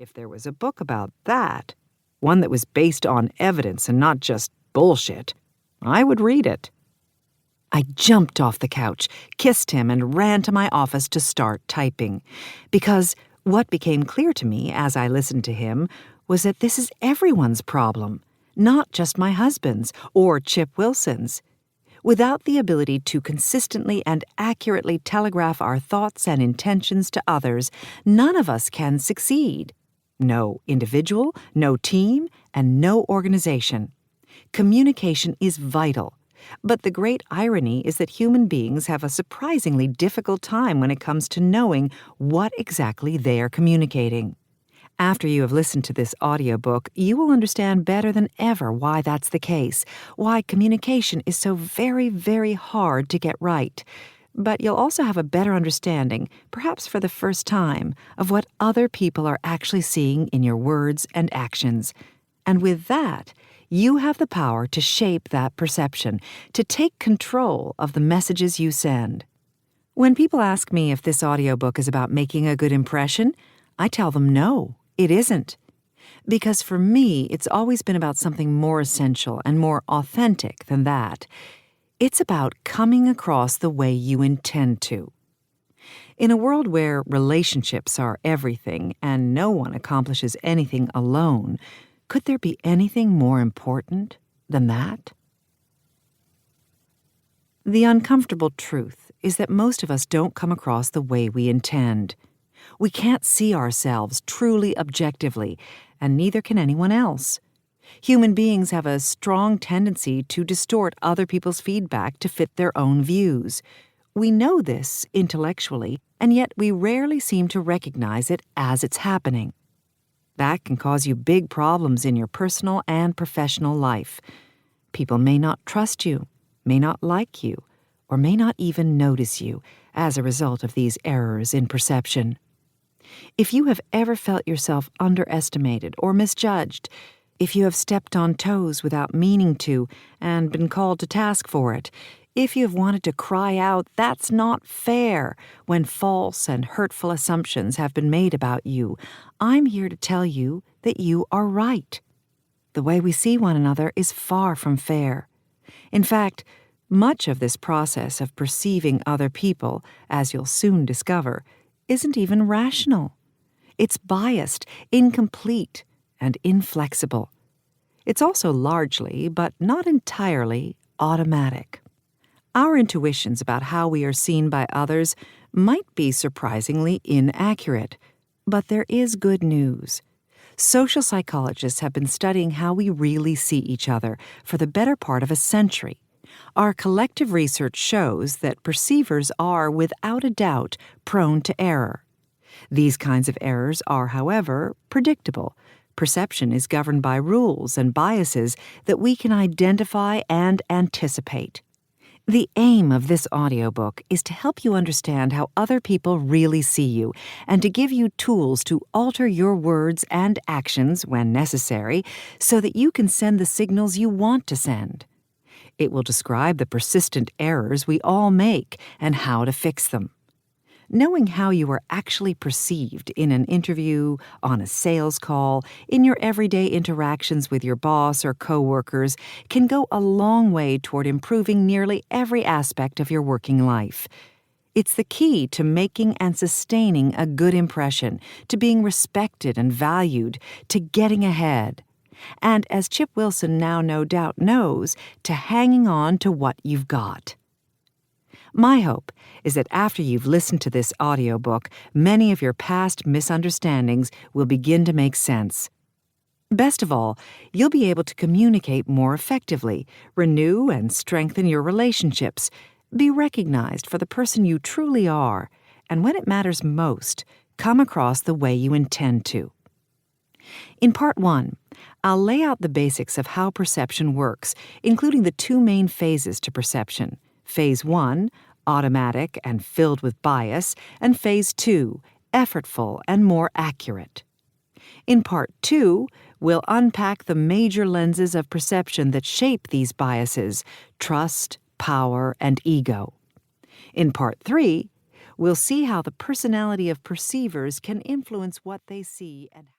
If there was a book about that, one that was based on evidence and not just bullshit, I would read it. I jumped off the couch, kissed him, and ran to my office to start typing. Because what became clear to me as I listened to him was that this is everyone's problem, not just my husband's or Chip Wilson's. Without the ability to consistently and accurately telegraph our thoughts and intentions to others, none of us can succeed. No individual, no team, and no organization. Communication is vital. But the great irony is that human beings have a surprisingly difficult time when it comes to knowing what exactly they are communicating. After you have listened to this audiobook, you will understand better than ever why that's the case, why communication is so very, very hard to get right. But you'll also have a better understanding, perhaps for the first time, of what other people are actually seeing in your words and actions. And with that, you have the power to shape that perception, to take control of the messages you send. When people ask me if this audiobook is about making a good impression, I tell them no, it isn't. Because for me, it's always been about something more essential and more authentic than that. It's about coming across the way you intend to. In a world where relationships are everything and no one accomplishes anything alone, could there be anything more important than that? The uncomfortable truth is that most of us don't come across the way we intend. We can't see ourselves truly objectively, and neither can anyone else. Human beings have a strong tendency to distort other people's feedback to fit their own views. We know this intellectually, and yet we rarely seem to recognize it as it's happening. That can cause you big problems in your personal and professional life. People may not trust you, may not like you, or may not even notice you as a result of these errors in perception. If you have ever felt yourself underestimated or misjudged, if you have stepped on toes without meaning to and been called to task for it, if you have wanted to cry out, "That's not fair," when false and hurtful assumptions have been made about you, I'm here to tell you that you are right. The way we see one another is far from fair. In fact, much of this process of perceiving other people, as you'll soon discover, isn't even rational. It's biased, incomplete, and inflexible. It's also largely, but not entirely, automatic. Our intuitions about how we are seen by others might be surprisingly inaccurate, but there is good news. Social psychologists have been studying how we really see each other for the better part of a century. Our collective research shows that perceivers are, without a doubt, prone to error. These kinds of errors are, however, predictable. Perception is governed by rules and biases that we can identify and anticipate. The aim of this audiobook is to help you understand how other people really see you and to give you tools to alter your words and actions when necessary so that you can send the signals you want to send. It will describe the persistent errors we all make and how to fix them. Knowing how you are actually perceived in an interview, on a sales call, in your everyday interactions with your boss or coworkers can go a long way toward improving nearly every aspect of your working life. It's the key to making and sustaining a good impression, to being respected and valued, to getting ahead. And as Chip Wilson now no doubt knows, to hanging on to what you've got. My hope is that after you've listened to this audiobook, many of your past misunderstandings will begin to make sense. Best of all, you'll be able to communicate more effectively, renew and strengthen your relationships, be recognized for the person you truly are, and when it matters most, come across the way you intend to. In Part 1, I'll lay out the basics of how perception works, including the two main phases to perception. Phase 1, automatic and filled with bias, and Phase 2, effortful and more accurate. In Part 2, we'll unpack the major lenses of perception that shape these biases: trust, power, and ego. In Part 3, we'll see how the personality of perceivers can influence what they see and